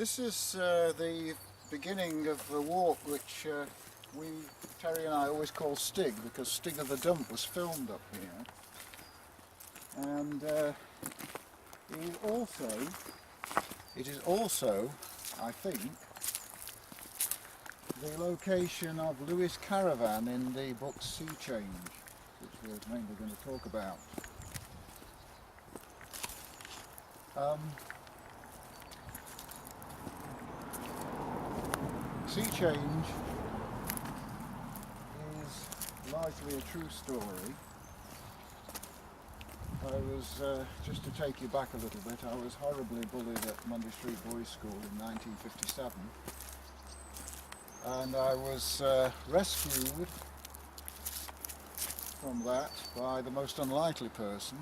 This is the beginning of the walk which Terry and I always call Stig, because Stig of the Dump was filmed up here. And it is also, I think, the location of Louie's caravan in the book Sea Change, which we're mainly going to talk about. Sea Change is largely a true story. I was, just to take you back a little bit, I was horribly bullied at Monday Street Boys School in 1957, and I was rescued from that by the most unlikely person,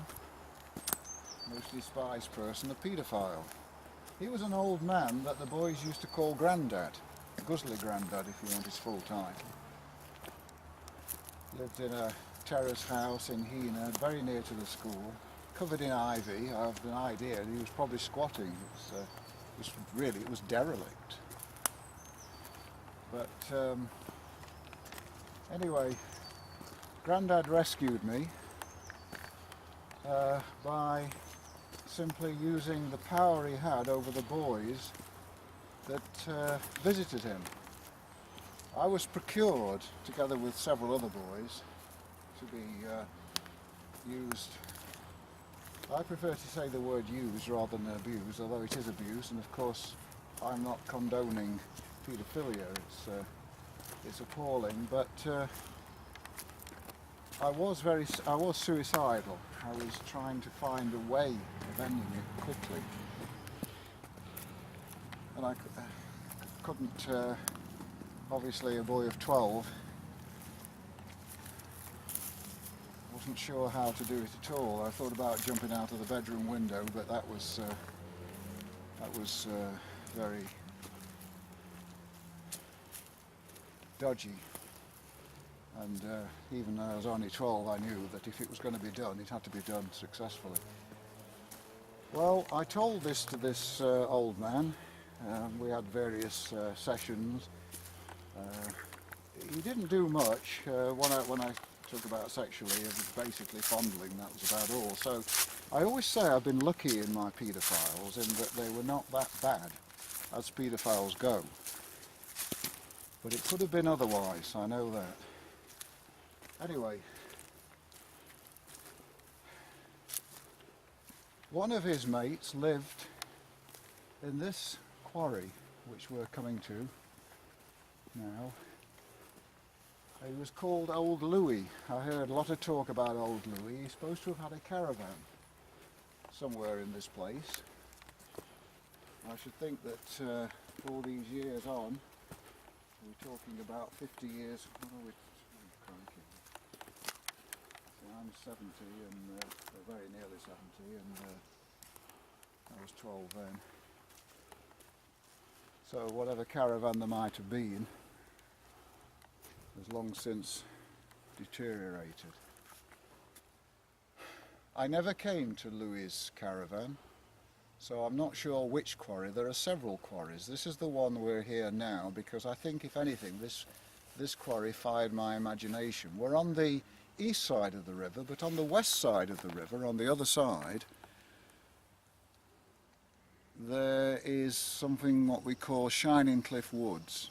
most despised person, a paedophile. He was an old man that the boys used to call Grandad, Guzzly Grandad if you want his full title. Lived in a terrace house in Hena, very near to the school, covered in ivy. I have an idea he was probably squatting. It was derelict. But anyway, Grandad rescued me by simply using the power he had over the boys that visited him. I was procured, together with several other boys, to be used. I prefer to say the word use rather than abuse, although it is abuse, and of course I'm not condoning paedophilia. It's appalling, but I was suicidal. I was trying to find a way of ending it quickly, and I couldn't. Obviously, a boy of 12, wasn't sure how to do it at all. I thought about jumping out of the bedroom window, but that was very dodgy. And even though I was only 12, I knew that if it was going to be done, it had to be done successfully. Well, I told this to this old man. We had various sessions. He didn't do much. When I talk about sexually, it was basically fondling, that was about all. So I always say I've been lucky in my paedophiles in that they were not that bad as paedophiles go. But it could have been otherwise, I know that. Anyway, one of his mates lived in this quarry, which we're coming to now. He was called Old Louie. I heard a lot of talk about Old Louie. He's supposed to have had a caravan somewhere in this place. I should think that all these years on, we're talking about 50 years. I'm 70 and very nearly 70, and I was 12 then. So whatever caravan there might have been has long since deteriorated. I never came to Louie's caravan, so I'm not sure which quarry. There are several quarries. This is the one we're here now because I think, if anything, this quarry fired my imagination. We're on the east side of the river, but on the west side of the river, on the other side, there is something what we call Shining Cliff Woods,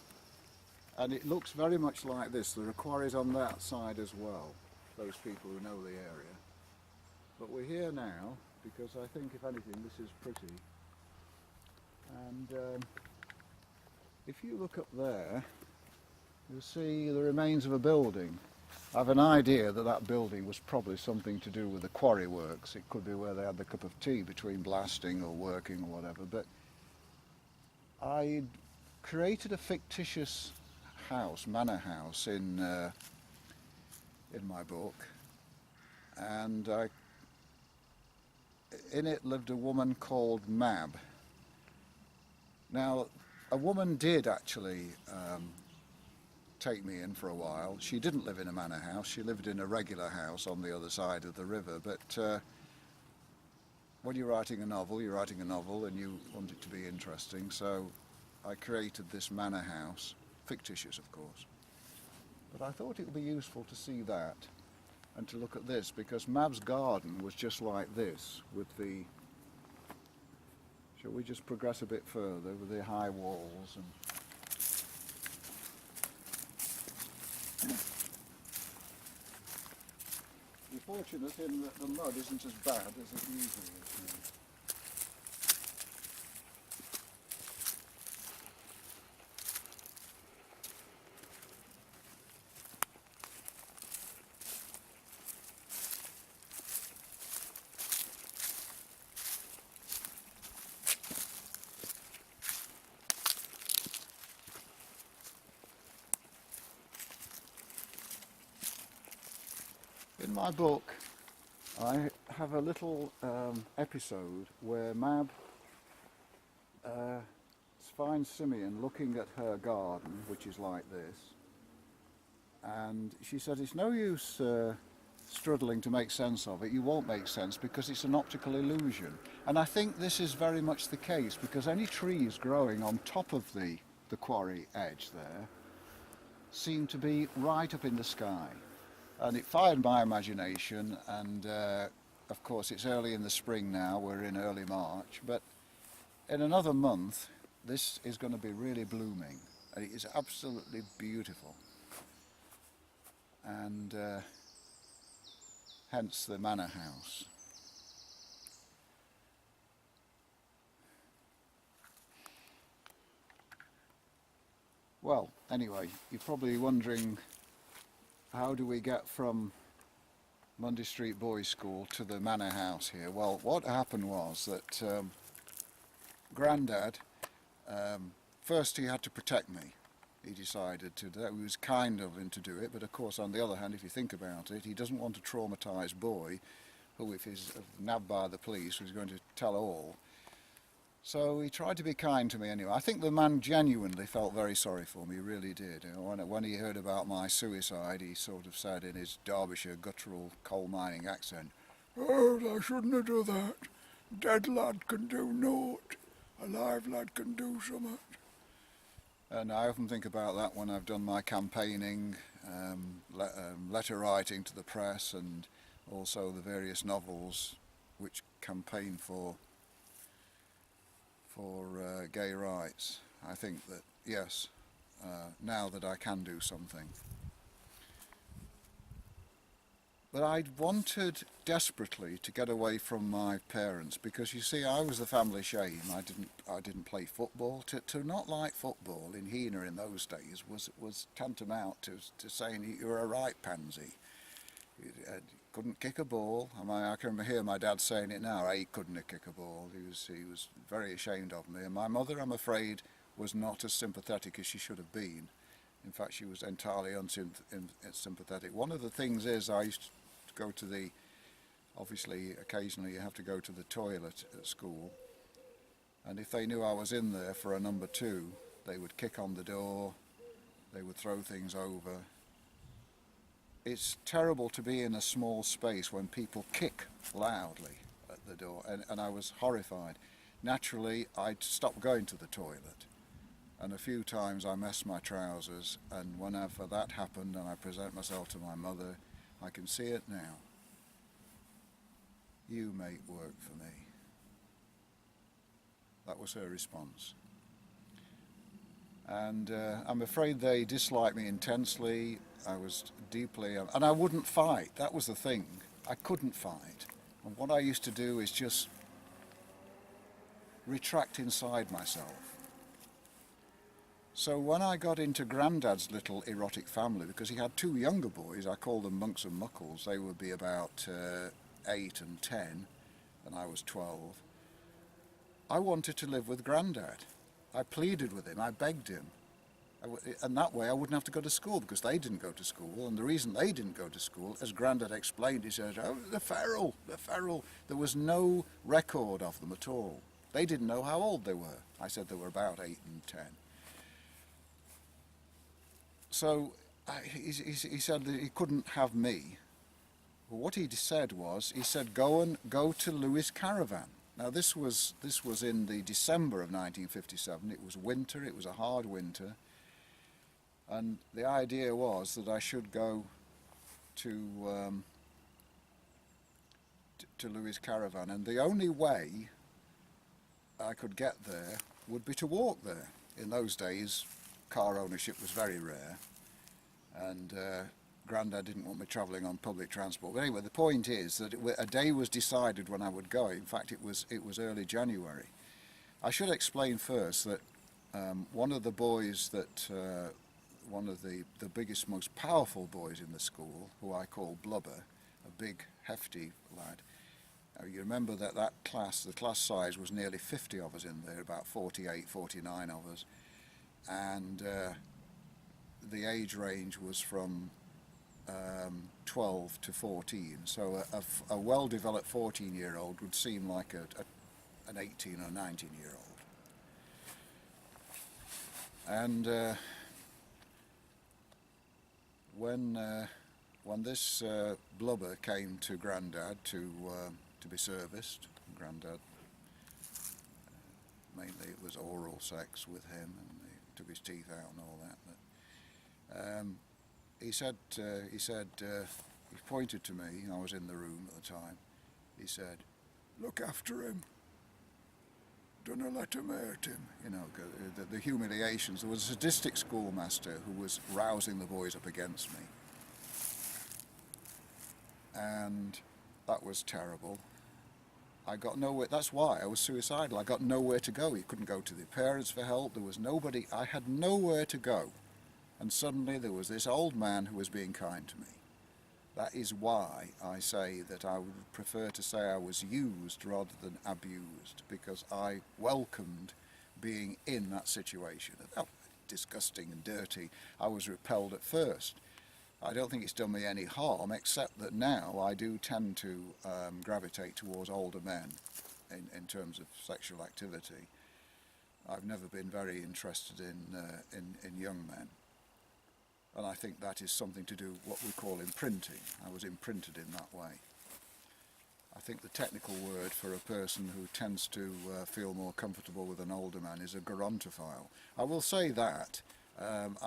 and it looks very much like this. There are quarries on that side as well, those people who know the area. But we're here now because I think, if anything, this is pretty. And if you look up there, you'll see the remains of a building. I have an idea that that building was probably something to do with the quarry works. It could be where they had the cup of tea between blasting or working or whatever. But I created a fictitious house, manor house, in my book, and in it lived a woman called Mab. Now, a woman did actually take me in for a while. She didn't live in a manor house, she lived in a regular house on the other side of the river, but when you're writing a novel and you want it to be interesting, so I created this manor house, fictitious of course. But I thought it would be useful to see that and to look at this, because Mab's garden was just like this with the... Shall we just progress a bit further with the high walls and... You're fortunate in that the mud isn't as bad as it usually is now. In my book, I have a little episode where Mab finds Simeon looking at her garden, which is like this, and she said, it's no use struggling to make sense of it. You won't make sense because it's an optical illusion. And I think this is very much the case, because any trees growing on top of the quarry edge there seem to be right up in the sky. And it fired my imagination, and of course it's early in the spring now, we're in early March, but in another month this is going to be really blooming, and it is absolutely beautiful. And hence the manor house. Well, anyway, you're probably wondering, how do we get from Monday Street Boys School to the manor house here? Well, what happened was that Grandad, first he had to protect me. He decided to do that. He was kind of him to do it, but of course on the other hand, if you think about it, he doesn't want a traumatised boy who, if he's nabbed by the police, was going to tell all. So he tried to be kind to me anyway. I think the man genuinely felt very sorry for me, he really did. You know, when he heard about my suicide, he sort of said in his Derbyshire guttural coal mining accent, "Oh, I shouldn't have done that. Dead lad can do naught. A live lad can do something." And I often think about that when I've done my campaigning, letter writing to the press, and also the various novels which campaign for gay rights. I think that, yes, now that I can do something. But I wanted desperately to get away from my parents, because you see, I was the family shame. I didn't play football. To not like football in Hena in those days was tantamount to saying you were a right pansy. You couldn't kick a ball. I can hear my dad saying it now. He couldn't kick a ball. He was very ashamed of me. And my mother, I'm afraid, was not as sympathetic as she should have been. In fact, she was entirely unsympathetic. One of the things is, I used to go to the, obviously occasionally you have to go to the toilet at school, and if they knew I was in there for a number 2, they would kick on the door, they would throw things over. It's terrible to be in a small space when people kick loudly at the door, and I was horrified. Naturally, I'd stop going to the toilet, and a few times I messed my trousers, and whenever that happened and I present myself to my mother, I can see it now. "You make work for me." That was her response. And I'm afraid they disliked me intensely. I was deeply... and I wouldn't fight. That was the thing. I couldn't fight. And what I used to do is just retract inside myself. So when I got into Grandad's little erotic family, because he had 2 younger boys, I call them Monks and Muckles, they would be about 8 and 10, and I was 12, I wanted to live with Grandad. I pleaded with him, I begged him, and that way I wouldn't have to go to school, because they didn't go to school, and the reason they didn't go to school, as Grandad explained, he said, "Oh, the feral. There was no record of them at all. They didn't know how old they were." I said they were about 8 and 10. So he said that he couldn't have me, Well, what he said was, he said, go to Louie's caravan. Now this was in the December of 1957. It was winter. It was a hard winter, and the idea was that I should go to Louie's caravan, and the only way I could get there would be to walk there. In those days, car ownership was very rare, and Grandad didn't want me travelling on public transport. But anyway, the point is that a day was decided when I would go. In fact, it was early January. I should explain first that one of the boys that, one of the biggest, most powerful boys in the school, who I call Blubber, a big, hefty lad. You remember that class, the class size was nearly 50 of us in there, about 48, 49 of us. And the age range was from 12 to 14, so a well-developed 14-year-old would seem like an 18 or 19-year-old. And when this Blubber came to Grandad to be serviced, Grandad, mainly it was oral sex with him, and he took his teeth out and all that. But, he pointed to me. I was in the room at the time. He said, "Look after him. Don't let him hurt him." You know, the humiliations. There was a sadistic schoolmaster who was rousing the boys up against me, and that was terrible. I got nowhere. That's why I was suicidal. I got nowhere to go. You couldn't go to the parents for help. There was nobody. I had nowhere to go. And suddenly there was this old man who was being kind to me. That is why I say that I would prefer to say I was used rather than abused, because I welcomed being in that situation. Oh, disgusting and dirty. I was repelled at first. I don't think it's done me any harm, except that now I do tend to gravitate towards older men in terms of sexual activity. I've never been very interested in young men. And I think that is something to do with what we call imprinting. I was imprinted in that way. I think the technical word for a person who tends to feel more comfortable with an older man is a gerontophile. I will say that I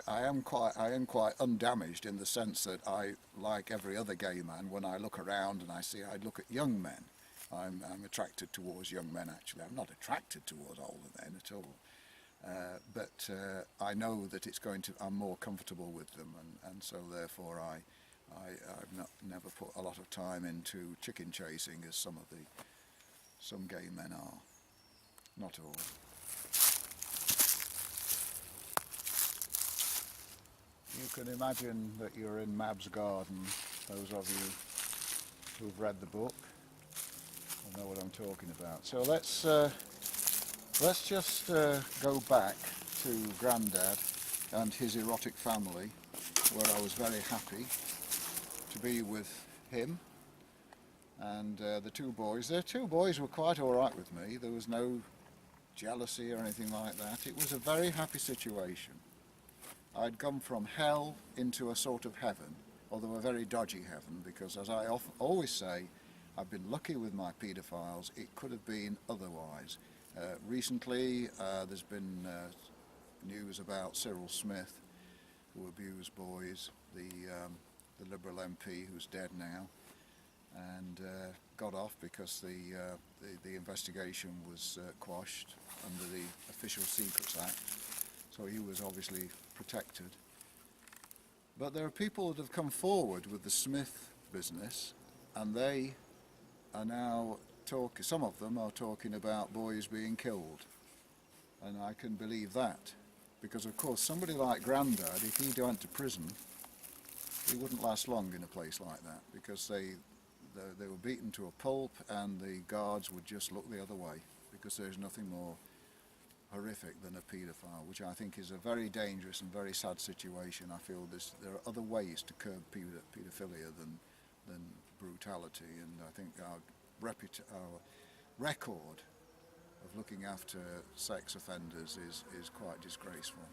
am quite undamaged in the sense that I, like every other gay man, when I look around and I look at young men. I'm attracted towards young men, actually. I'm not attracted towards older men at all. But I know that I'm more comfortable with them, and so therefore I've never put a lot of time into chicken chasing as some gay men are. Not all. You can imagine that you're in Mab's garden. Those of you who've read the book will know what I'm talking about. So let's just go back to Grandad and his erotic family, where I was very happy to be with him and the two boys. The two boys were quite all right with me. There was no jealousy or anything like that. It was a very happy situation. I'd come from hell into a sort of heaven, although a very dodgy heaven, because as I always say, I've been lucky with my paedophiles. It could have been otherwise. Recently there's been news about Cyril Smith, who abused boys, the Liberal MP who's dead now, and got off because the investigation was quashed under the Official Secrets Act, so he was obviously protected. But there are people that have come forward with the Smith business, and they are now some of them are talking about boys being killed, and I can believe that, because of course somebody like Grandad, if he went to prison, he wouldn't last long in a place like that, because they were beaten to a pulp and the guards would just look the other way, because there's nothing more horrific than a paedophile, which I think is a very dangerous and very sad situation. I feel there are other ways to curb paedophilia than brutality, and I think our record of looking after sex offenders is quite disgraceful.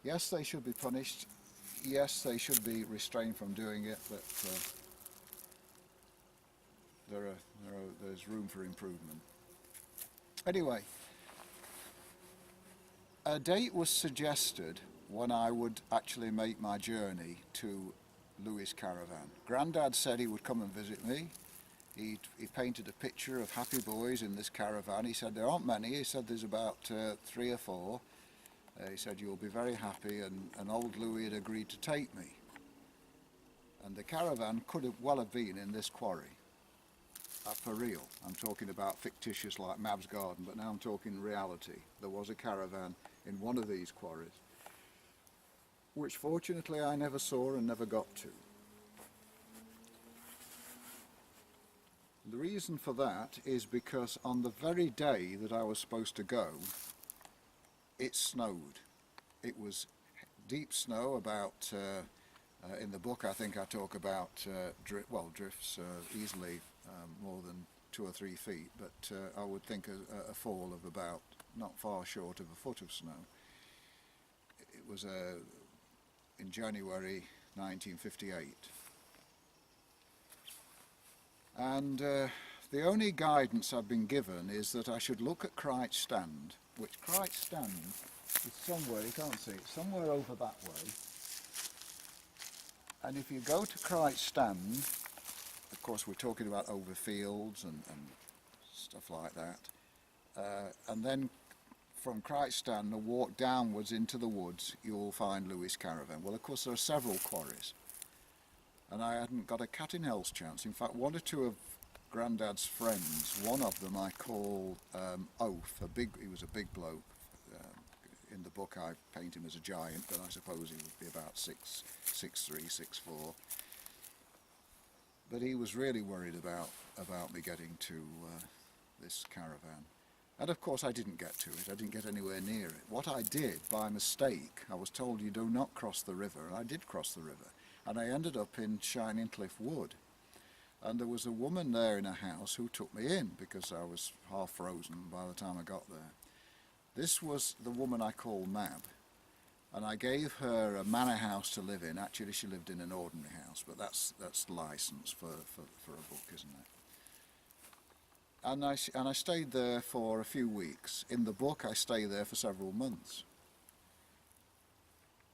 Yes, they should be punished. yes, they should be restrained from doing it, but there's room for improvement. Anyway, a date was suggested when I would actually make my journey to Louie's caravan. Grandad said he would come and visit me. He painted a picture of happy boys in this caravan. He said there aren't many. He said there's about 3 or 4. He said you'll be very happy, and Old Louie had agreed to take me. And the caravan could have well have been in this quarry. For real. I'm talking about fictitious like Mab's Garden, but now I'm talking reality. There was a caravan in one of these quarries, which fortunately I never saw and never got to. The reason for that is because on the very day that I was supposed to go, it snowed. It was deep snow, about, in the book I think I talk about drifts easily more than 2 or 3 feet, but I would think a fall of about not far short of a foot of snow. It was in January 1958. And the only guidance I've been given is that I should look at Cricht Stand, which Cricht Stand is somewhere, you can't see it, somewhere over that way. And if you go to Cricht Stand, of course we're talking about over fields and stuff like that, and then from Cricht Stand and walk downwards into the woods, you'll find Louie's caravan. Well, of course there are several quarries, and I hadn't got a cat in hell's chance. In fact, 1 or 2 of Grandad's friends, one of them I call Oath, he was a big bloke. In the book I paint him as a giant, but I suppose he would be about 6'3", 6'4". But he was really worried about me getting to this caravan. And of course I didn't get to it, I didn't get anywhere near it. What I did, by mistake, I was told you do not cross the river, and I did cross the river. And I ended up in Shining Cliff Wood. And there was a woman there in a house who took me in, because I was half frozen by the time I got there. This was the woman I call Mab. And I gave her a manor house to live in. Actually, she lived in an ordinary house, but that's license for a book, isn't it? And I stayed there for a few weeks. In the book, I stay there for several months.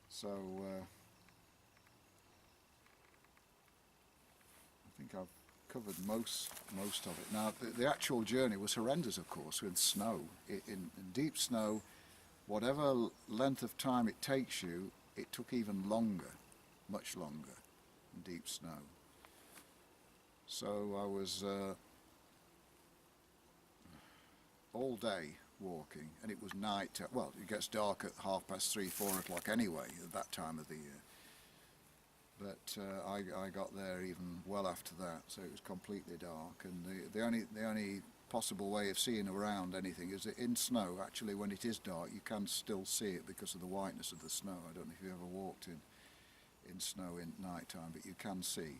So I think I've covered most of it. Now, the actual journey was horrendous, of course, with snow. In deep snow, whatever length of time it takes you, it took even longer, much longer, in deep snow. So I was all day walking, and it was night. Well, it gets dark at 3:30, 4 o'clock anyway, at that time of the year. But I got there even well after that, so it was completely dark. And the only possible way of seeing around anything is that in snow, actually, when it is dark, you can still see it because of the whiteness of the snow. I don't know if you ever walked in snow in night time, but you can see.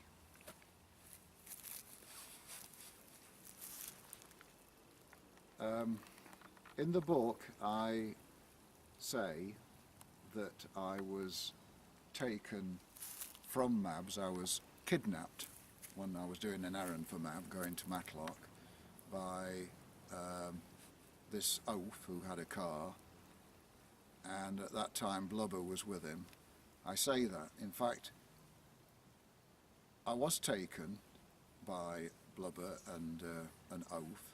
In the book, I say that I was taken from Mab's. I was kidnapped when I was doing an errand for Mab, going to Matlock, by this oaf who had a car, and at that time Blubber was with him. I say that. In fact, I was taken by Blubber and an oaf,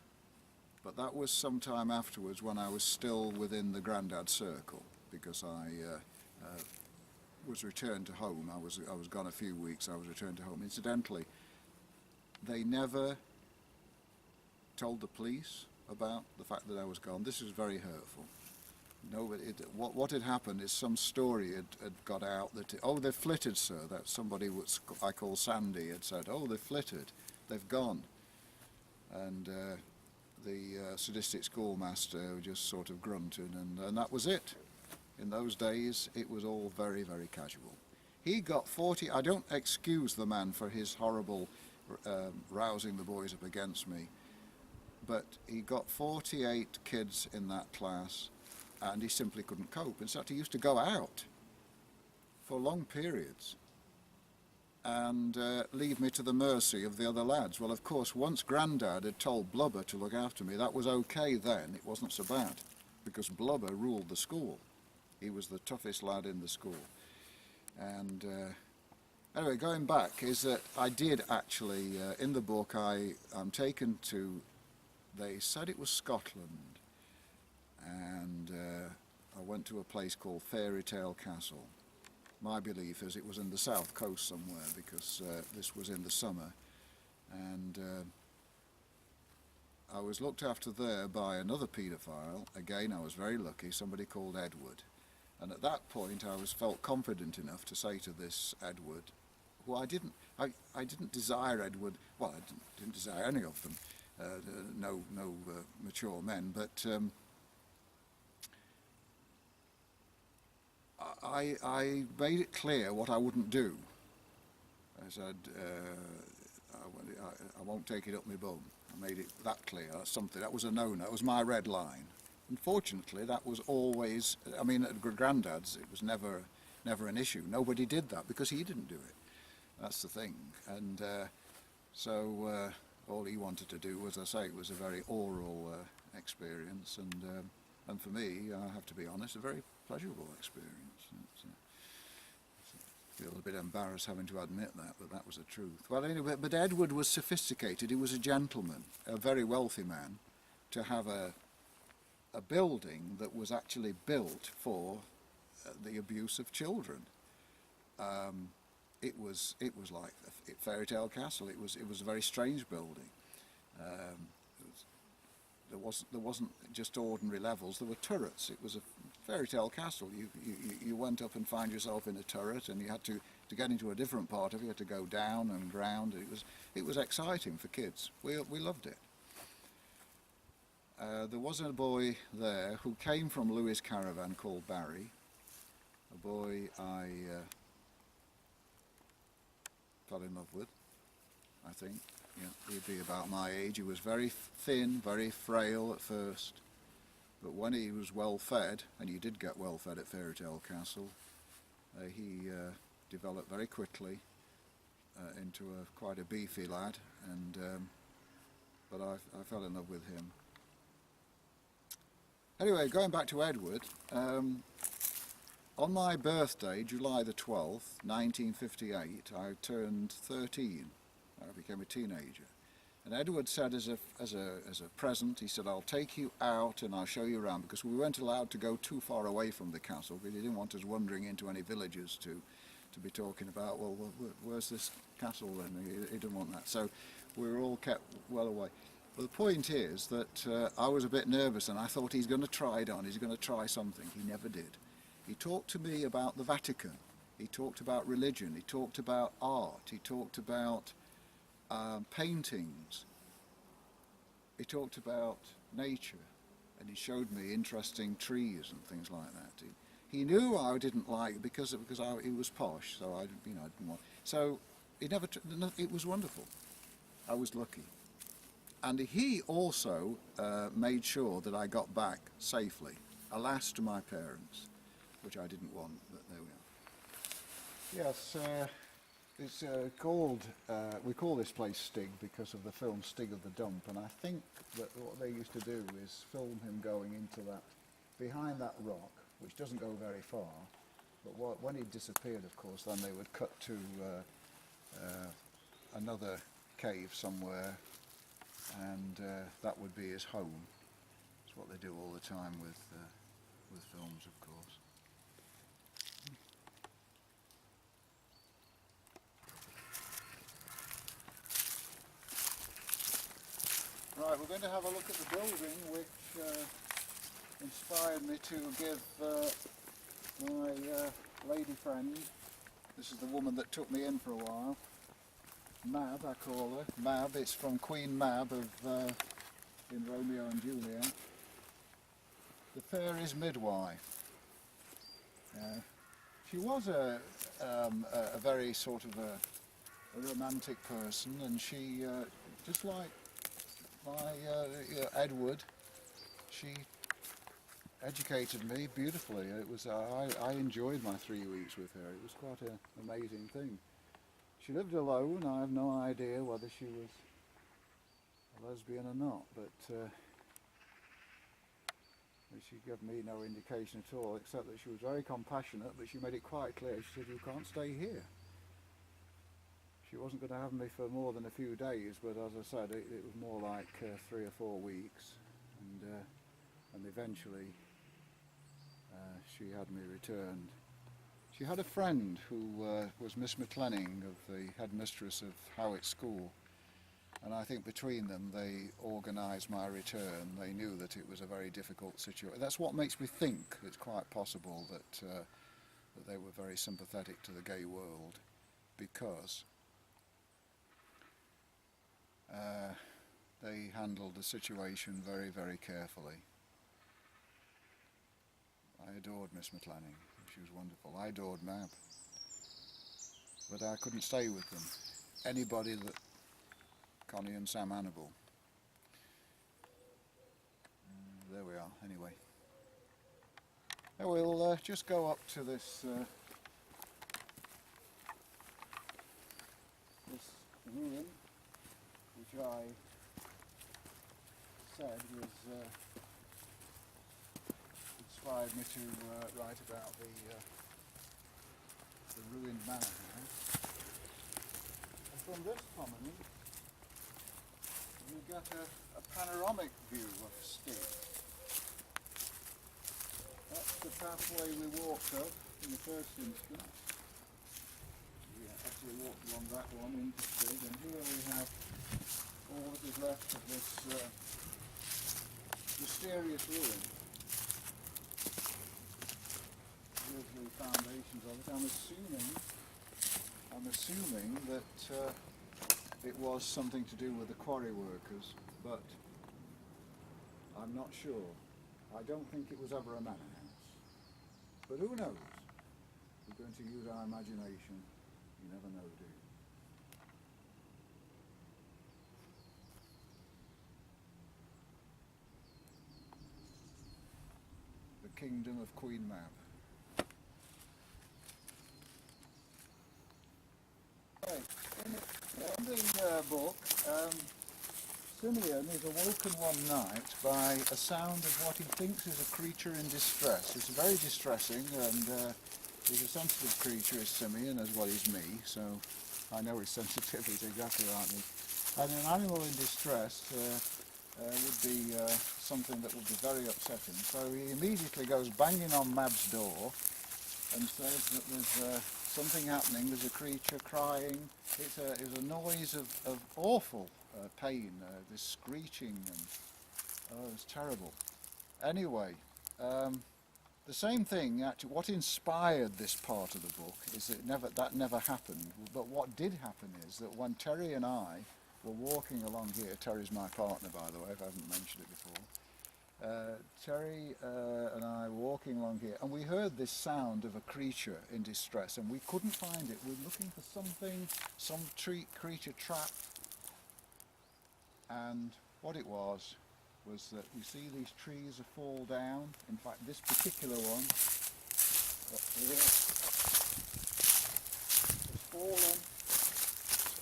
but that was some time afterwards when I was still within the Grandad circle, because I was returned to home. I was gone a few weeks. I was returned to home. Incidentally, they never told the police about the fact that I was gone. This was very hurtful. What had happened is some story had got out that they've flitted, sir. That somebody I call Sandy had said, oh, they've flitted, they've gone, and the sadistic schoolmaster just sort of grunted, and that was it. In those days, it was all very, very casual. He got 40. I don't excuse the man for his horrible rousing the boys up against me, but he got 48 kids in that class, and he simply couldn't cope. In fact, he used to go out for long periods and leave me to the mercy of the other lads. Well, of course, once Grandad had told Blubber to look after me, that was okay then, it wasn't so bad, because Blubber ruled the school. He was the toughest lad in the school. And anyway, going back, is that I did actually, in the book, I'm taken to, they said it was Scotland, and I went to a place called Fairy Tale Castle. My belief is it was in the south coast somewhere, because this was in the summer, and I was looked after there by another paedophile. Again, I was very lucky, somebody called Edward, and at that point I felt confident enough to say to this Edward, who I didn't desire Edward, well, I didn't desire any of them, no mature men, but I made it clear what I wouldn't do. I said, I won't take it up my bum. I made it that clear. That's something. That was a no-no. It was my red line. Unfortunately, that was always, I mean, at Grandad's, it was never an issue. Nobody did that because he didn't do it. That's the thing. And so all he wanted to do, as I say, it was a very oral experience. And for me, I have to be honest, a very pleasurable experience. I feel a bit embarrassed having to admit that, but that was the truth. Well, anyway, but Edward was sophisticated. He was a gentleman, a very wealthy man, to have a building that was actually built for the abuse of children. It was like a fairy tale castle. It was a very strange building. There wasn't just ordinary levels. There were turrets. It was a fairy tale castle. You went up and found yourself in a turret, and you had to get into a different part of it. You had to go down and round. It was exciting for kids. We loved it. There was a boy there who came from Louie's caravan called Barry. A boy I fell in love with, I think. Yeah, he'd be about my age. He was very thin, very frail at first, but when he was well fed, and you did get well fed at Fairy Tale Castle, he developed very quickly into quite a beefy lad, and but I fell in love with him. Anyway, going back to Edward, on my birthday, July the 12th, 1958, I turned 13. I became a teenager, and Edward said as a present, he said, I'll take you out and I'll show you around, because we weren't allowed to go too far away from the castle, because he didn't want us wandering into any villages to be talking about, well, where's this castle, and he didn't want that, so we were all kept well away. Well, the point is that I was a bit nervous, and I thought he's going to try it on, he's going to try something. He never did. He talked to me about the Vatican, he talked about religion, he talked about art, he talked about paintings, he talked about nature, and he showed me interesting trees and things like that. He knew I didn't like because he was posh, so I didn't want. So it was wonderful. I was lucky, and he also made sure that I got back safely. Alas, to my parents, which I didn't want, but there we are. Yes. It's called, we call this place Stig because of the film Stig of the Dump, and I think that what they used to do is film him going into that, behind that rock, which doesn't go very far, but when he disappeared, of course, then they would cut to another cave somewhere, and that would be his home. It's what they do all the time with films, of course. Right, we're going to have a look at the building which inspired me to give my lady friend, this is the woman that took me in for a while, Mab, I call her. Mab, it's from Queen Mab of in Romeo and Juliet. The fairy's midwife. She was a very sort of a romantic person, and she, just like my Edward, she educated me beautifully. It was I enjoyed my 3 weeks with her. It was quite an amazing thing. She lived alone. I have no idea whether she was a lesbian or not, but she gave me no indication at all, except that she was very compassionate, but she made it quite clear. She said, "You can't stay here." She wasn't going to have me for more than a few days, but as I said, it was more like 3 or 4 weeks, and eventually she had me returned. She had a friend who was Miss McLenning, of the headmistress of Howitt School, and I think between them they organised my return. They knew that it was a very difficult situation. That's what makes me think it's quite possible that they were very sympathetic to the gay world, because they handled the situation very, very carefully. I adored Miss McLenning. She was wonderful. I adored Mab. But I couldn't stay with them. Anybody that Connie and Sam Annable. There we are, anyway. Now we'll just go up to this this ruin, which I said was inspired me to write about the ruined manor house. And from this promenade you get a panoramic view of Stig. That's the pathway we walked up in the first instance. We actually walked along that one into Stig, and here we have all that is left of this mysterious ruin. Here's the foundations of it. I'm assuming that it was something to do with the quarry workers, but I'm not sure. I don't think it was ever a manor house. But who knows? We're going to use our imagination. You never know, do you? The Kingdom of Queen Mab. Right. In the book, Simeon is awoken one night by a sound of what he thinks is a creature in distress. It's very distressing, and he's a sensitive creature, is Simeon, as well as me, so I know his sensitivity exactly like me. And an animal in distress would be something that would be very upsetting. So he immediately goes banging on Mab's door and says that there's something happening, there's a creature crying. It's a noise of awful pain, this screeching, and it's terrible. Anyway, the same thing, actually, what inspired this part of the book is that never happened. But what did happen is that when Terry and I were walking along here, Terry's my partner, by the way, if I haven't mentioned it before, Terry and I were walking along here, and we heard this sound of a creature in distress, and we couldn't find it. We were looking for something, some creature trapped, and what it was that you see these trees fall down. In fact, this particular one up here has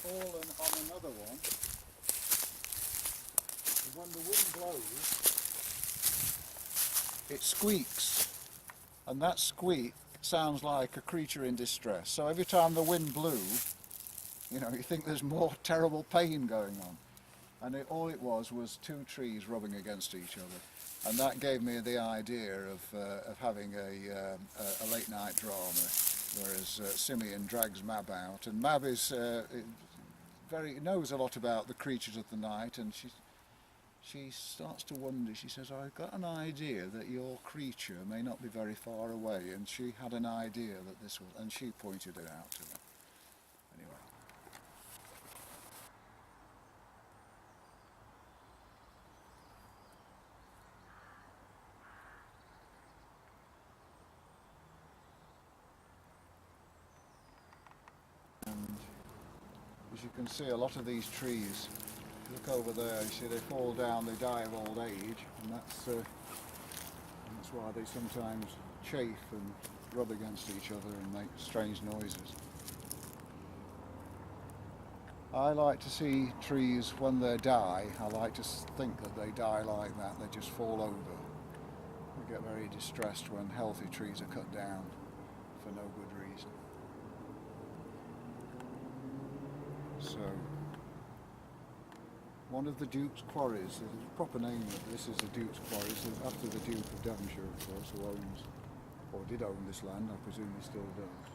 fallen on another one. And when the wind blows, it squeaks, and that squeak sounds like a creature in distress. So every time the wind blew, you think there's more terrible pain going on. And all it was two trees rubbing against each other, and that gave me the idea of having a late night drama, whereas Simeon drags Mab out, and Mab is knows a lot about the creatures of the night, and she starts to wonder. She says, "I've got an idea that your creature may not be very far away," and she had an idea that this was, and she pointed it out to her. Anyway. And as you can see, a lot of these trees, look over there, you see they fall down, they die of old age, and that's That's why they sometimes chafe and rub against each other and make strange noises. I like to see trees when they die. I like to think that they die like that, they just fall over. I get very distressed when healthy trees are cut down for no good reason. So, one of the Duke's quarries, the proper name of this is the Duke's Quarries, after the Duke of Devonshire, of course, who owns, or did own this land, I presume he still does.